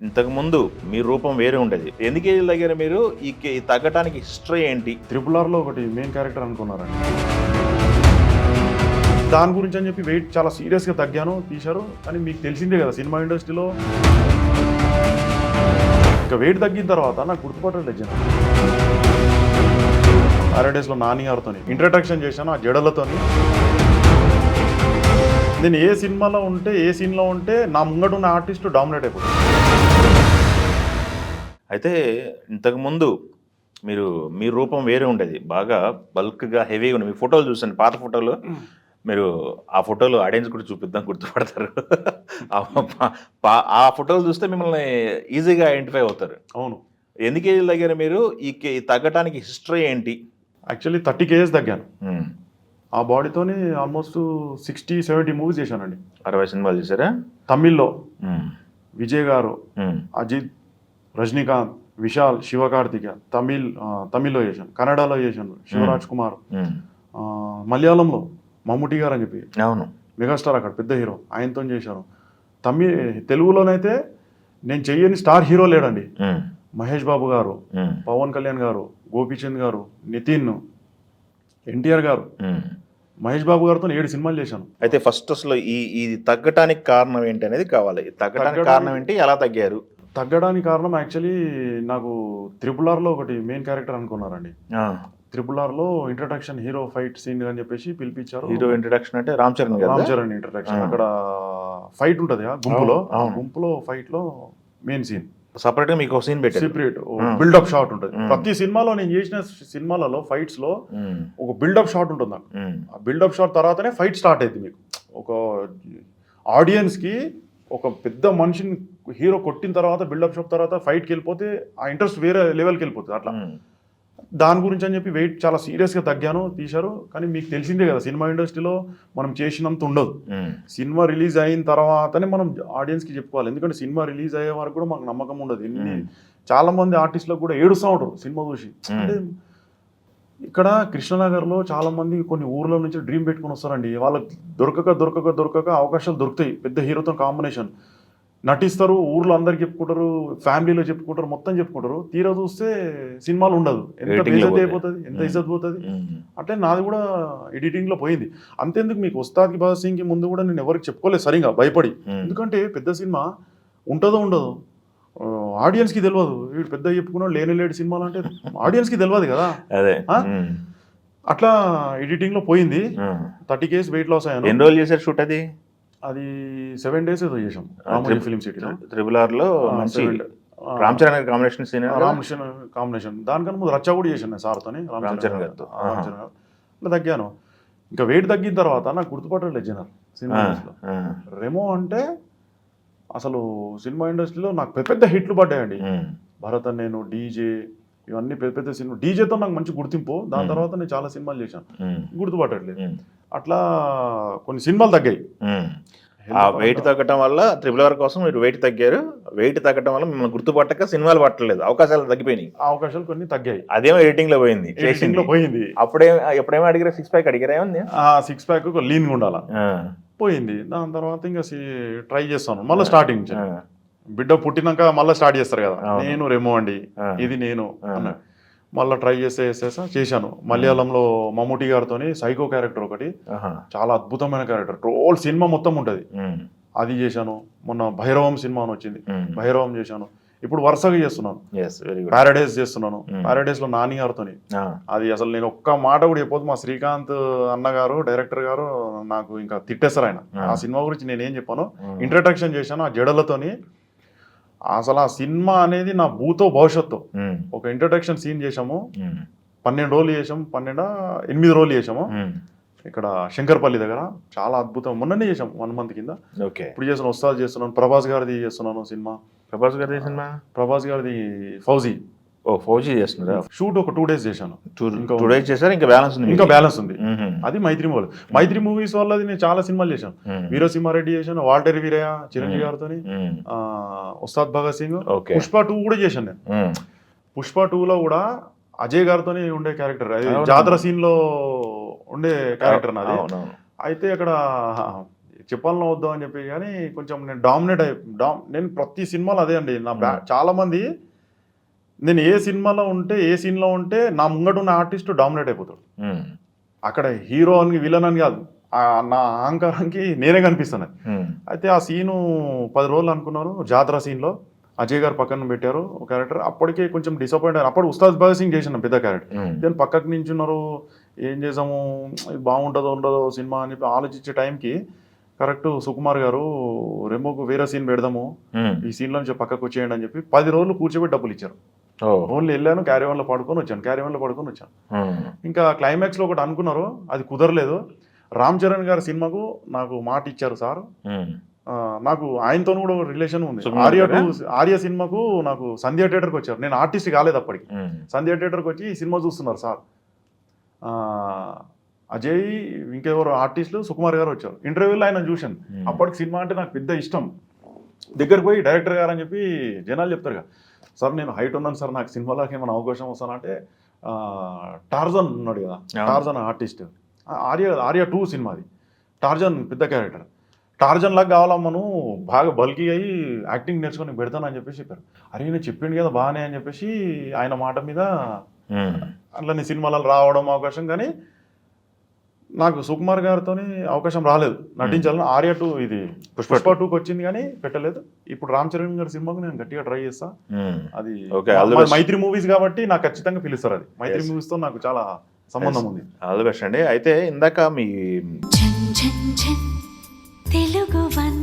ఇంతకుముందు మీ రూపం వేరే ఉండేది. ఎందుకు ఏజ్‌లు తగ్గారు మీరు? ఈ తగ్గటానికి హిస్టరీ ఏంటి? త్రిపుల్ ఒకటి మెయిన్ క్యారెక్టర్ అనుకున్నారండి. దాని గురించి అని చెప్పి వెయిట్ చాలా సీరియస్గా తగ్గాను, తీశారు. కానీ మీకు తెలిసిందే కదా సినిమా ఇండస్ట్రీలో ఇంకా వెయిట్ తగ్గిన తర్వాత నాకు గుర్తుపట్టలేదు జనం. పారాడైస్లో నాని గారితో ఇంట్రడక్షన్ చేశాను ఆ జడలతోని. నేను ఏ సినిమాలో ఉంటే ఏ సీన్లో ఉంటే నా ముంగట ఉన్న ఆర్టిస్ట్ డామినేట్ అయిపోతుంది. అయితే ఇంతకుముందు మీ రూపం వేరే ఉండేది. బాగా బల్క్‌గా, హెవీగా ఉంది. మీ ఫోటోలు చూసాను, పాత ఫోటోలు. మీరు ఆ ఫోటోలు ఆడియన్స్ కూడా చూపిద్దాం, గుర్తుపడతారు. ఆ ఫోటోలు చూస్తే మిమ్మల్ని ఈజీగా ఐడెంటిఫై అవుతారు. అవును. ఎందుకు ఏజ్‌లు తగ్గారు మీరు? ఈ తగ్గటానికి హిస్టరీ ఏంటి? Actually 30 kgs తగ్గాను. ఆ బాడీతోని ఆల్మోస్ట్ 60-70 మూవీస్ చేశానండి. 60 సినిమాలు చేశారా? తమిళ్లో విజయ్ గారు, అజిత్, రజనీకాంత్, విశాల్, శివకార్తిక తమిళ్లో చేశాను. కన్నడలో చేశాను శివరాజ్ కుమార్. మలయాళంలో మమ్ముటి గారు అని చెప్పి అవును, మెగాస్టార్, అక్కడ పెద్ద హీరో, ఆయనతో చేశాను. తెలుగులోనైతే నేను చెయ్యని స్టార్ హీరో లేడండి. మహేష్ బాబు గారు, పవన్ కళ్యాణ్ గారు, గోపీచంద్ గారు, నితిన్, ఎన్టీఆర్ గారు, మహేష్ బాబు గారితో 7 సినిమాలు చేశాను. అయితే ఫస్ట్ అసలు ఈ తగ్గటానికి కారణం ఏంటి అనేది కావాలి. తగ్గటానికి కారణం ఏంటి, ఎలా తగ్గారు? తగ్గడానికి కారణం యాక్చువల్లీ నాకు త్రిపుల్ ఒకటి మెయిన్ క్యారెక్టర్ అనుకున్నారండి. Triple introduction hero fight scene అని చెప్పేసి పిలిపించారు. హీరో ఇంట్రడక్షన్ అంటే రామ్ చరణ్ ఇంట్రడక్షన్. అక్కడ ఫైట్ ఉంటుంది గుంపులో ఫైట్ లో మెయిన్ సీన్ సపరేట్ గా మీకు ఒక సీన్ పెట్టారు. సెపరేట్ బిల్డప్ షాట్ ఉంటుంది. ప్రతి సినిమాలో నేను చేసిన సినిమాలలో ఫైట్స్ లో ఒక బిల్డప్ షాట్ ఉంటుంది నాకు. ఆ బిల్డప్ షాట్ తర్వాతనే ఫైట్ స్టార్ట్ అయింది. మీకు ఒక ఆడియన్స్ కి ఒక పెద్ద మనిషిని హీరో కొట్టిన తర్వాత బిల్డప్ షాట్ తర్వాత ఫైట్కి వెళ్ళిపోతే ఆ ఇంట్రెస్ట్ వేరే లెవెల్కి వెళ్ళిపోతుంది. అట్లా దాని గురించి అని చెప్పి వెయిట్ చాలా సీరియస్గా తగ్గాను, తీశారు. కానీ మీకు తెలిసిందే కదా సినిమా ఇండస్ట్రీలో మనం చేసినంత ఉండదు. సినిమా రిలీజ్ అయిన తర్వాతనే మనం ఆడియన్స్కి చెప్పుకోవాలి. ఎందుకంటే సినిమా రిలీజ్ అయ్యే వరకు కూడా మాకు నమ్మకం ఉండదు. చాలా మంది ఆర్టిస్టులకు కూడా ఏడుస్తూ ఉంటారు సినిమా చూసి. అంటే ఇక్కడ కృష్ణనగర్లో చాలా మంది కొన్ని ఊర్ల నుంచి డ్రీమ్ పెట్టుకుని వస్తారండి. వాళ్ళకి దొరకక అవకాశాలు దొరుకుతాయి. పెద్ద హీరోతో కాంబినేషన్ నటిస్తారు, ఊర్లో అందరికి చెప్పుకుంటారు, ఫ్యామిలీలో చెప్పుకుంటారు, మొత్తం చెప్పుకుంటారు. తీరా చూస్తే సినిమాలు ఉండదు. ఎంత బేజత్ అయిపోతుంది, ఎంత ఇజ్జత్ పోతుంది. అట్లే నాది కూడా ఎడిటింగ్లో పోయింది. అంతేందుకు మీకు ఉస్తాద్ భగత్ సింగ్కి ముందు కూడా నేను ఎవరికి చెప్పుకోలేదు సరిగా, భయపడి. ఎందుకంటే పెద్ద సినిమా ఉంటుందో ఉండదు ఆడియన్స్కి తెలియదు. వీడు పెద్ద చెప్పుకున్నాడు లేని సినిమాలు అంటే ఆడియన్స్కి తెలియదు కదా. అట్లా ఎడిటింగ్లో పోయింది. 30 kgs వెయిట్ లాస్ అయ్యాను. ఎన్ని రోజులు చేశారు షూట్? అది 7 days ఏదో చేసాం రామోజీ ఫిల్మ్ సిటీలో. త్రిపుల్ మంచి Ram Charan combination scene. Combination దానికన్నా ముందు రచ్చ కూడా చేశాను సార్తో, రామ్ చరణ్ గారితో. అట్లా తగ్గాను. ఇంకా వెయిట్ తగ్గిన తర్వాత నాకు గుర్తుపట్టలేదు జనాలు సినిమా ఇండస్ట్రీలో. రెమో అంటే అసలు సినిమా ఇండస్ట్రీలో నాకు పెద్ద హిట్లు పడ్డాయండి. భరత్ అని నేను, డీజే, ఇవన్నీ పెద్ద సినిమా. డీజేతో నాకు మంచి గుర్తింపు. దాని తర్వాత నేను చాలా సినిమాలు చేశాను, గుర్తుపట్టట్లేదు. అట్లా కొన్ని సినిమాలు తగ్గాయి. ఆ వెయిట్ తగ్గటం వల్ల త్రిపుల్ కోసం మీరు వెయిట్ తగ్గారు. వెయిట్ తగ్గటం వల్ల మిమ్మల్ని గుర్తుపట్టక సినిమాలు పట్టలేదు, అవకాశాలు తగ్గిపోయినాయి. అవకాశాలు కొన్ని తగ్గాయి. అదేమో ఎడిటింగ్ లో పోయింది. ఎప్పుడేమో అడిగారా? 6 pack అడిగారా? ఏముంది 6 pack లీన్గా ఉండాలా పోయింది. దాని తర్వాత ఇంకా ట్రై చేస్తాను మళ్ళీ స్టార్టింగ్. బిడ్డ పుట్టినాక మళ్ళీ స్టార్ట్ చేస్తారు కదా, నేను రెమో అండి, ఇది నేను అన్న. మళ్ళీ ట్రై చేశాను. మలయాళంలో మమ్ముటి గారితో సైకో క్యారెక్టర్ ఒకటి, చాలా అద్భుతమైన క్యారెక్టర్. రోల్ సినిమా మొత్తం ఉంటుంది, అది చేశాను. మొన్న భైరవం సినిమా అని వచ్చింది, భైరవం చేశాను. ఇప్పుడు వరుసగా చేస్తున్నాను. పారాడైస్ చేస్తున్నాను. పారాడైస్ లో నాని గారితో. అది అసలు నేను ఒక్క మాట కూడా చెప్పొద్దు. మా శ్రీకాంత్ అన్నగారు, డైరెక్టర్ గారు నాకు ఇంకా తిట్టేస్తారు ఆయన. ఆ సినిమా గురించి నేనేం చెప్పాను, ఇంట్రడక్షన్ చేశాను ఆ జడలతోని. అసలు ఆ సినిమా అనేది నా భూతో భవిష్యత్తు. ఒక ఇంట్రడక్షన్ సీన్ చేసాము, 12 రోజులు చేసాము, 8 రోజులు చేసాము ఇక్కడ శంకర్పల్లి దగ్గర. చాలా అద్భుతం. మొన్ననే చేసాం 1 month కింద. ఇప్పుడు చేస్తున్నాను, ఉస్తాద్ చేస్తున్నాను, ప్రభాస్ గారిది చేస్తున్నాను సినిమా. ప్రభాస్ గారిది ఫౌజీ చేస్తున్నారు. షూట్ ఒక 2 days చేశాను. 2 days చేశారు. ఇంకా బ్యాలెన్స్ ఉంది. అది మైత్రి మూవీస్ వాళ్ళది నేను చాలా సినిమాలు చేశాను. వీరసింహారెడ్డి చేశాను, వాల్టర్ వీరయ్య, చిరంజీవి గారితో, ఉస్తాద్ భగత్ సింగ్. పుష్ప 2 కూడా చేశాను నేను. పుష్ప 2లో కూడా అజయ్ గారితో ఉండే క్యారెక్టర్, జాతర సీన్ లో ఉండే క్యారెక్టర్ నాది. అయితే అక్కడ చెప్పాలనో వద్దాం అని చెప్పి కానీ కొంచెం నేను డామినేట్ నేను ప్రతి సినిమాలో అదే అండి చాలా మంది నేను ఏ సినిమాలో ఉంటే ఏ సీన్లో ఉంటే నా ముంగట ఉన్న ఆర్టిస్ట్ డామినేట్ అయిపోతాడు. అక్కడ హీరో అని విలన్ అని కాదు, నా అహంకారానికి నేనే కనిపిస్తాను. అయితే ఆ సీను 10 రోజులు అనుకున్నారు. జాతర సీన్లో అజయ్ గారు పక్కన పెట్టారు ఒక క్యారెక్టర్. అప్పటికే కొంచెం డిసప్పాయింట్ అయ్యారు. అప్పుడు ఉస్తాద్ భగత్ సింగ్ చేసిన పెద్ద క్యారెక్టర్, నేను పక్కకు నించున్నారు, ఏం చేసాము, ఇది బాగుంటుందో ఉండదో సినిమా అని చెప్పి ఆలోచించే టైంకి కరెక్ట్ సుకుమార్ గారు రెమోకు వేరే సీన్ పెడదాము, ఈ సీన్లో నుంచి పక్కకు వచ్చేయండి అని చెప్పి 10 రోజులు కూర్చోబెట్టి డబ్బులు ఇచ్చారు. ఓన్లీ వెళ్ళాను, క్యారీవన్లో పడుకొని వచ్చాను. ఇంకా క్లైమాక్స్లో ఒకటి అనుకున్నారు, అది కుదరలేదు. రామ్ చరణ్ గారి సినిమాకు నాకు మాట ఇచ్చారు సార్. నాకు ఆయనతో కూడా రిలేషన్ ఉంది. ఆర్య సినిమాకు నాకు సంధ్య థియేటర్కి వచ్చారు. నేను ఆర్టిస్ట్ కాలేదు అప్పటికి. సంధ్య థియేటర్కి వచ్చి ఈ సినిమా చూస్తున్నారు సార్. అజయ్ ఇంకెవరు ఆర్టిస్టులు సుకుమార్ గారు వచ్చారు. ఇంటర్వ్యూలో ఆయన చూశాను. అప్పటికి సినిమా అంటే నాకు పెద్ద ఇష్టం. దగ్గరకు పోయి డైరెక్టర్ గారు అని చెప్పి జనాలు చెప్తారు కదా, సార్ నేను హైట్ ఉన్నాను సార్, నాకు సినిమాలోకి ఏమైనా అవకాశం వస్తానంటే టార్జన్ ఉన్నాడు కదా, టార్జన్ ఆర్టిస్ట్, ఆర్య 2 సినిమాది. టార్జన్ పెద్ద క్యారెక్టర్, టార్జన్ లాగా కావాలమ్మను బాగా బల్కీ అయ్యి యాక్టింగ్ నేర్చుకొని పెడతానని చెప్పేసి చెప్పారు. అరే నేను చెప్పిండు కదా బాగానే అని చెప్పేసి ఆయన మాట మీద అట్లా నేను సినిమాలలో రావడం అవకాశం, కానీ నాకు సుకుమార్ గారితో అవకాశం రాలేదు నటించాలని. ఆర్య 2 ఇది పుష్ప 2కి వచ్చింది కానీ పెట్టలేదు. ఇప్పుడు రామ్ చరణ్ గారి సినిమాకు నేను గట్టిగా ట్రై చేస్తా. అది మైత్రి మూవీస్ కాబట్టి నాకు ఖచ్చితంగా పిలుస్తారు. అది మైత్రి మూవీస్ తో నాకు చాలా సంబంధం ఉంది. ఆల్ ది బెస్ట్ అండి. అయితే ఇందాక మీ తెలుగు వన్